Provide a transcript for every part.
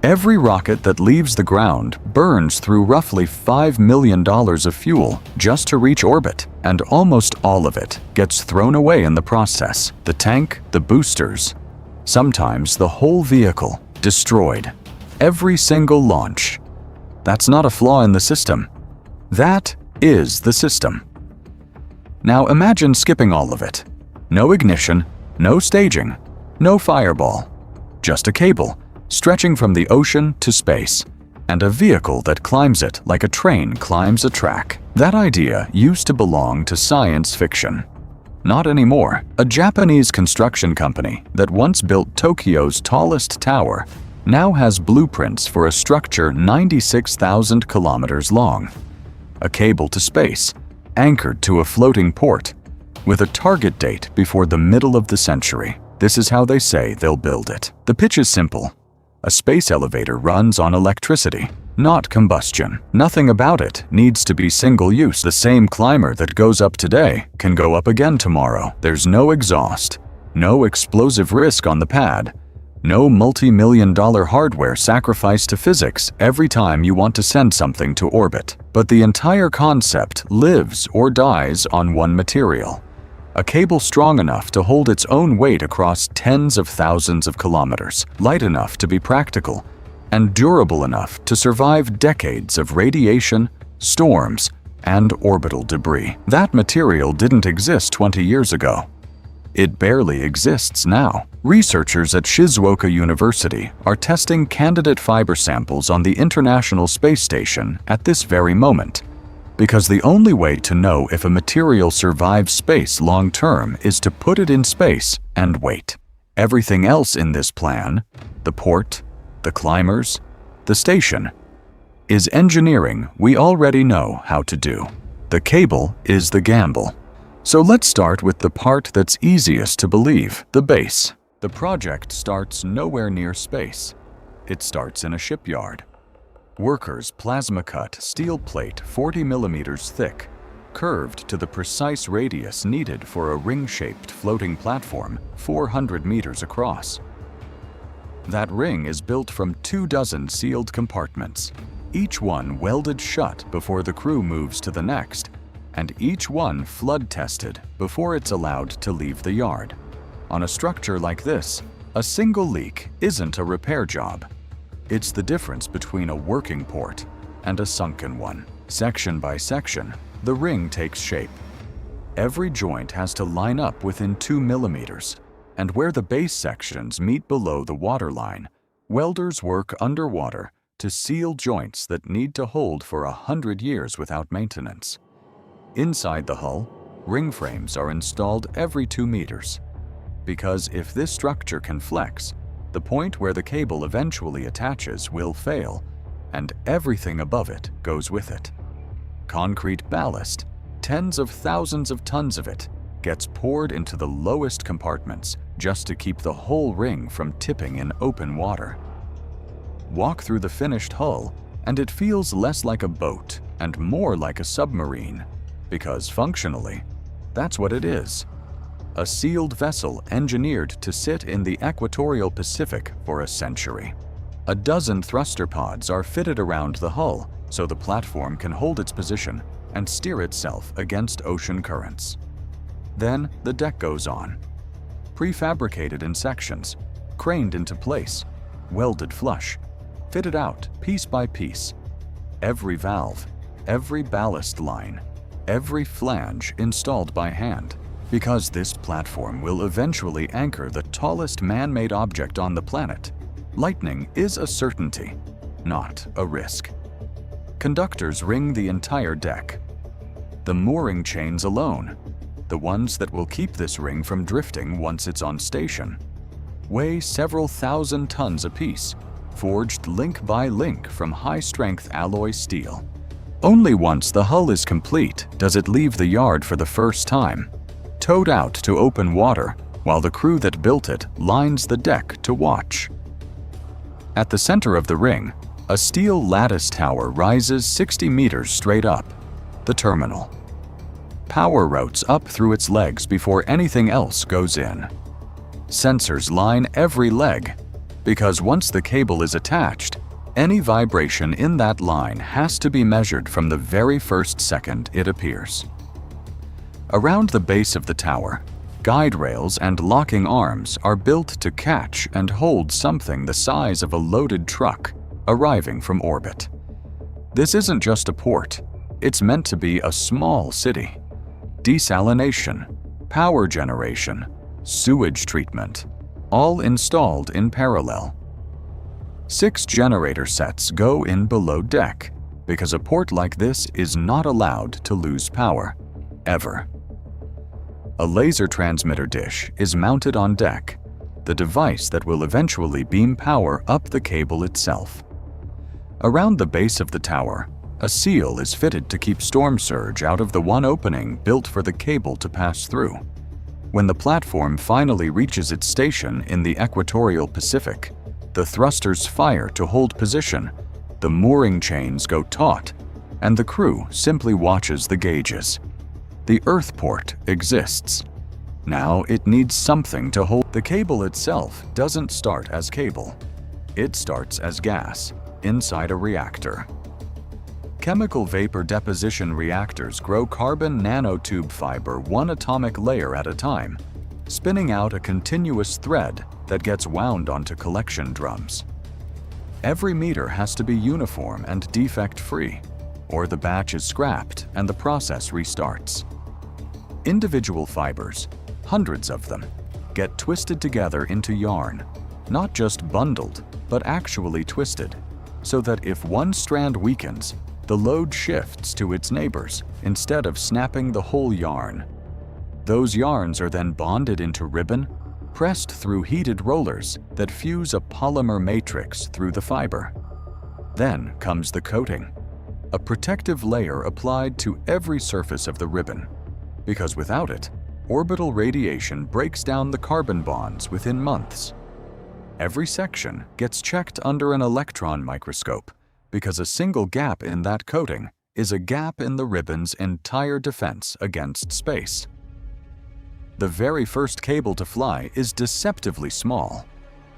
Every rocket that leaves the ground burns through roughly $5 million of fuel just to reach orbit, and almost all of it gets thrown away in the process. The tank, the boosters, sometimes the whole vehicle destroyed. Every single launch. That's not a flaw in the system. That is the system. Now imagine skipping all of it. No ignition, no staging, no fireball. Just a cable stretching from the ocean to space, and a vehicle that climbs it like a train climbs a track. That idea used to belong to science fiction. Not anymore. A Japanese construction company that once built Tokyo's tallest tower now has blueprints for a structure 96,000 kilometers long. A cable to space, anchored to a floating port, with a target date before the middle of the century. This is how they say they'll build it. The pitch is simple. A space elevator runs on electricity, not combustion. Nothing about it needs to be single use. The same climber that goes up today can go up again tomorrow. There's no exhaust, no explosive risk on the pad, no multi-million-dollar hardware sacrificed to physics every time you want to send something to orbit. But the entire concept lives or dies on one material. A cable strong enough to hold its own weight across tens of thousands of kilometers, light enough to be practical, and durable enough to survive decades of radiation, storms, and orbital debris. That material didn't exist 20 years ago. It barely exists now. Researchers at Shizuoka University are testing candidate fiber samples on the International Space Station at this very moment, because the only way to know if a material survives space long-term is to put it in space and wait. Everything else in this plan, the port, the climbers, the station, is engineering we already know how to do. The cable is the gamble. So let's start with the part that's easiest to believe, the base. The project starts nowhere near space. It starts in a shipyard. Workers plasma-cut steel plate 40 millimeters thick, curved to the precise radius needed for a ring-shaped floating platform 400 meters across. That ring is built from 24 sealed compartments, each one welded shut before the crew moves to the next, and each one flood-tested before it's allowed to leave the yard. On a structure like this, a single leak isn't a repair job. It's the difference between a working port and a sunken one. Section by section, the ring takes shape. Every joint has to line up within 2 millimeters, and where the base sections meet below the waterline, welders work underwater to seal joints that need to hold for 100 years without maintenance. Inside the hull, ring frames are installed every 2 meters, because if this structure can flex, the point where the cable eventually attaches will fail, and everything above it goes with it. Concrete ballast, tens of thousands of tons of it, gets poured into the lowest compartments just to keep the whole ring from tipping in open water. Walk through the finished hull, and it feels less like a boat and more like a submarine, because functionally, that's what it is. A sealed vessel engineered to sit in the equatorial Pacific for a century. A dozen thruster pods are fitted around the hull so the platform can hold its position and steer itself against ocean currents. Then the deck goes on. Prefabricated in sections, craned into place, welded flush, fitted out piece by piece. Every valve, every ballast line, every flange installed by hand. Because this platform will eventually anchor the tallest man-made object on the planet, lightning is a certainty, not a risk. Conductors ring the entire deck. The mooring chains alone, the ones that will keep this ring from drifting once it's on station, weigh several thousand tons apiece, forged link by link from high-strength alloy steel. Only once the hull is complete does it leave the yard for the first time, towed out to open water while the crew that built it lines the deck to watch. At the center of the ring, a steel lattice tower rises 60 meters straight up, the terminal. Power routes up through its legs before anything else goes in. Sensors line every leg, because once the cable is attached, any vibration in that line has to be measured from the very first second it appears. Around the base of the tower, guide rails and locking arms are built to catch and hold something the size of a loaded truck arriving from orbit. This isn't just a port, it's meant to be a small city. Desalination, power generation, sewage treatment, all installed in parallel. 6 generator sets go in below deck because a port like this is not allowed to lose power, ever. A laser transmitter dish is mounted on deck, the device that will eventually beam power up the cable itself. Around the base of the tower, a seal is fitted to keep storm surge out of the one opening built for the cable to pass through. When the platform finally reaches its station in the equatorial Pacific, the thrusters fire to hold position, the mooring chains go taut, and the crew simply watches the gauges. The Earth port exists. Now it needs something to hold. The cable itself doesn't start as cable. It starts as gas inside a reactor. Chemical vapor deposition reactors grow carbon nanotube fiber one atomic layer at a time, spinning out a continuous thread that gets wound onto collection drums. Every meter has to be uniform and defect-free, or the batch is scrapped and the process restarts. Individual fibers, hundreds of them, get twisted together into yarn, not just bundled, but actually twisted, so that if one strand weakens, the load shifts to its neighbors instead of snapping the whole yarn. Those yarns are then bonded into ribbon, pressed through heated rollers that fuse a polymer matrix through the fiber. Then comes the coating, a protective layer applied to every surface of the ribbon, because without it, orbital radiation breaks down the carbon bonds within months. Every section gets checked under an electron microscope, because a single gap in that coating is a gap in the ribbon's entire defense against space. The very first cable to fly is deceptively small,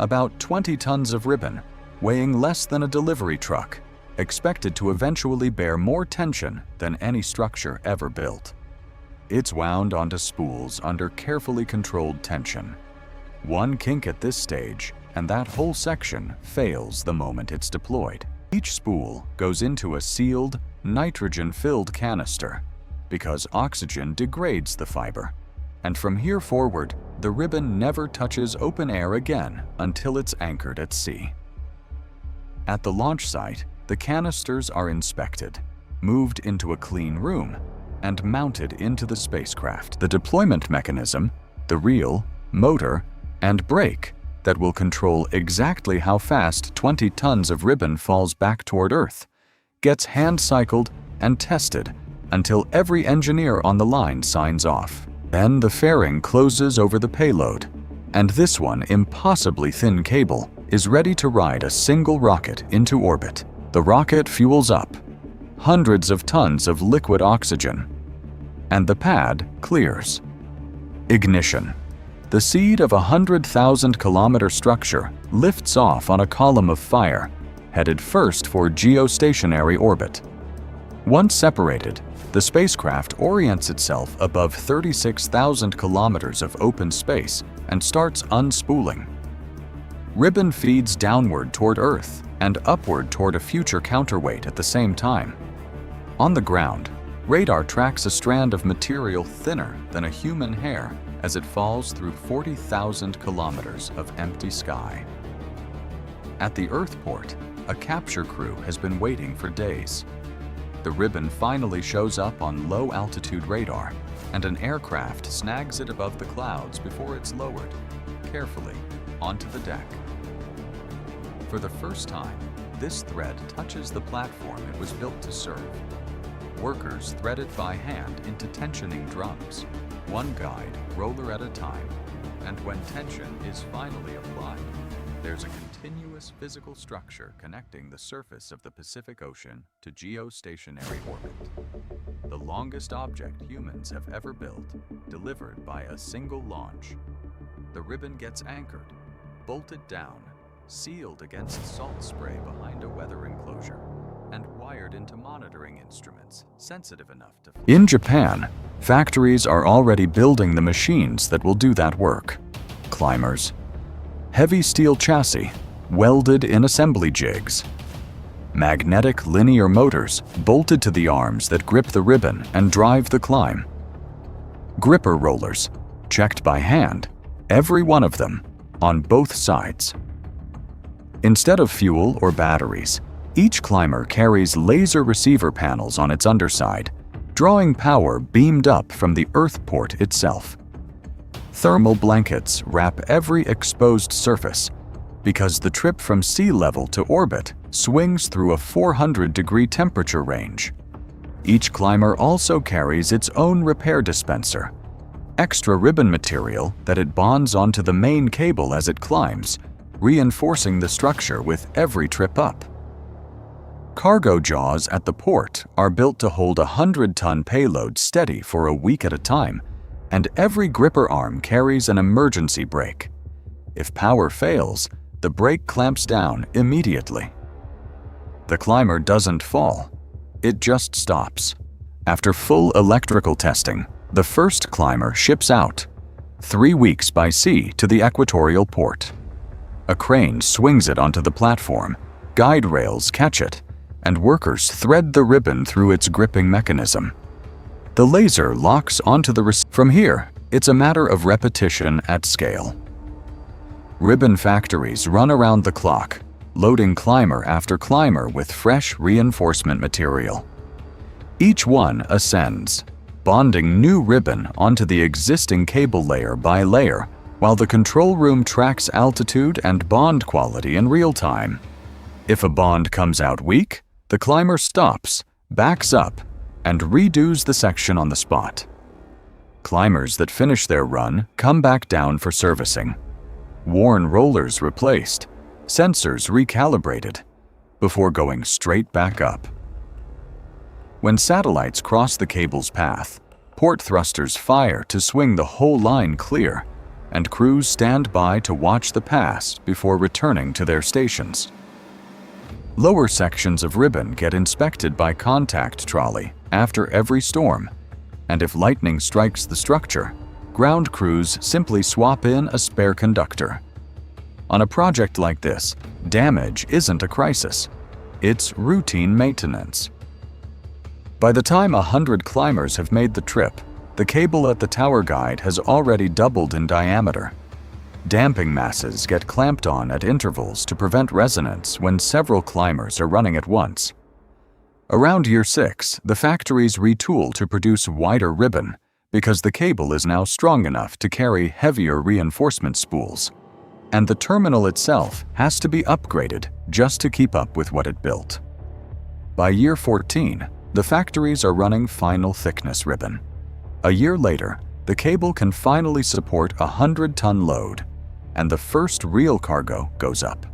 about 20 tons of ribbon, weighing less than a delivery truck, expected to eventually bear more tension than any structure ever built. It's wound onto spools under carefully controlled tension. One kink at this stage, and that whole section fails the moment it's deployed. Each spool goes into a sealed, nitrogen-filled canister because oxygen degrades the fiber, and from here forward, the ribbon never touches open air again until it's anchored at sea. At the launch site, the canisters are inspected, moved into a clean room, and mounted into the spacecraft. The deployment mechanism, the reel, motor, and brake that will control exactly how fast 20 tons of ribbon falls back toward Earth, gets hand-cycled and tested until every engineer on the line signs off. Then the fairing closes over the payload, and this one impossibly thin cable is ready to ride a single rocket into orbit. The rocket fuels up, hundreds of tons of liquid oxygen, and the pad clears. Ignition. The seed of a 100,000-kilometer structure lifts off on a column of fire, headed first for geostationary orbit. Once separated, the spacecraft orients itself above 36,000 kilometers of open space and starts unspooling. Ribbon feeds downward toward Earth and upward toward a future counterweight at the same time. On the ground, radar tracks a strand of material thinner than a human hair as it falls through 40,000 kilometers of empty sky. At the Earth port, a capture crew has been waiting for days. The ribbon finally shows up on low-altitude radar, and an aircraft snags it above the clouds before it's lowered, carefully, onto the deck. For the first time, this thread touches the platform it was built to serve. Workers thread it by hand into tensioning drums, one guide roller at a time, and when tension is finally applied, there's a continuous physical structure connecting the surface of the Pacific Ocean to geostationary orbit. The longest object humans have ever built, delivered by a single launch. The ribbon gets anchored, bolted down, sealed against salt spray behind a weather enclosure, and wired into monitoring instruments sensitive enough to... In Japan, factories are already building the machines that will do that work. Climbers, heavy steel chassis, welded in assembly jigs, magnetic linear motors bolted to the arms that grip the ribbon and drive the climb, gripper rollers, checked by hand, every one of them, on both sides. Instead of fuel or batteries, each climber carries laser receiver panels on its underside, drawing power beamed up from the earth port itself. Thermal blankets wrap every exposed surface because the trip from sea level to orbit swings through a 400-degree temperature range. Each climber also carries its own repair dispenser, extra ribbon material that it bonds onto the main cable as it climbs, reinforcing the structure with every trip up. Cargo jaws at the port are built to hold a 100-ton payload steady for a week at a time, and every gripper arm carries an emergency brake. If power fails, the brake clamps down immediately. The climber doesn't fall, it just stops. After full electrical testing, the first climber ships out, 3 weeks by sea to the equatorial port. A crane swings it onto the platform, guide rails catch it, and workers thread the ribbon through its gripping mechanism. The laser locks onto the From here, it's a matter of repetition at scale. Ribbon factories run around the clock, loading climber after climber with fresh reinforcement material. Each one ascends, bonding new ribbon onto the existing cable layer by layer, while the control room tracks altitude and bond quality in real time. If a bond comes out weak, the climber stops, backs up, and redoes the section on the spot. Climbers that finish their run come back down for servicing. Worn rollers replaced, sensors recalibrated, before going straight back up. When satellites cross the cable's path, port thrusters fire to swing the whole line clear, and crews stand by to watch the pass before returning to their stations. Lower sections of ribbon get inspected by contact trolley after every storm, and if lightning strikes the structure, ground crews simply swap in a spare conductor. On a project like this, damage isn't a crisis, it's routine maintenance. By the time 100 climbers have made the trip, the cable at the tower guide has already doubled in diameter. Damping masses get clamped on at intervals to prevent resonance when several climbers are running at once. Around year 6, the factories retool to produce wider ribbon because the cable is now strong enough to carry heavier reinforcement spools, and the terminal itself has to be upgraded just to keep up with what it built. By year 14, the factories are running final thickness ribbon. A year later, the cable can finally support a 100-ton load, and the first real cargo goes up.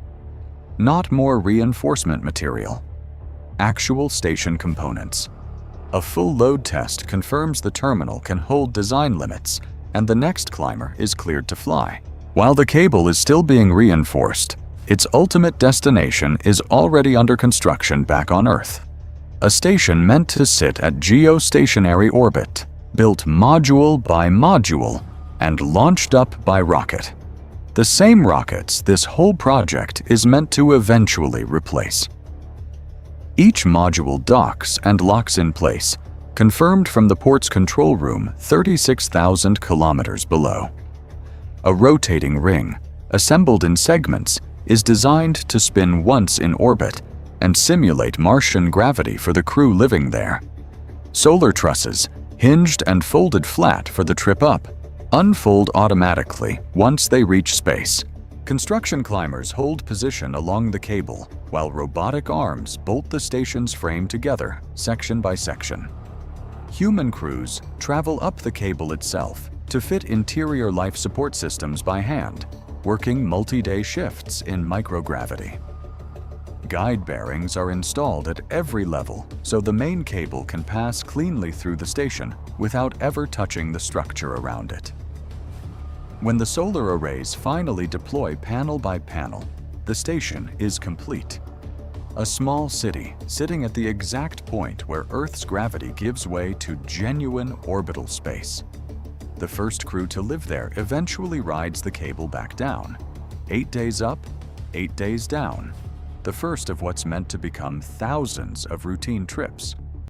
Not more reinforcement material. Actual station components. A full load test confirms the terminal can hold design limits, and the next climber is cleared to fly. While the cable is still being reinforced, its ultimate destination is already under construction back on Earth. A station meant to sit at geostationary orbit, built module by module, and launched up by rocket. The same rockets this whole project is meant to eventually replace. Each module docks and locks in place, confirmed from the port's control room 36,000 kilometers below. A rotating ring, assembled in segments, is designed to spin once in orbit and simulate Martian gravity for the crew living there. Solar trusses, hinged and folded flat for the trip up, unfold automatically once they reach space. Construction climbers hold position along the cable, while robotic arms bolt the station's frame together, section by section. Human crews travel up the cable itself to fit interior life support systems by hand, working multi-day shifts in microgravity. Guide bearings are installed at every level so the main cable can pass cleanly through the station without ever touching the structure around it. When the solar arrays finally deploy panel by panel, The station is complete. A small city sitting at the exact point where Earth's gravity gives way to genuine orbital space. The first crew to live there eventually rides the cable back down. 8 days up, 8 days down. The first of what's meant to become thousands of routine trips.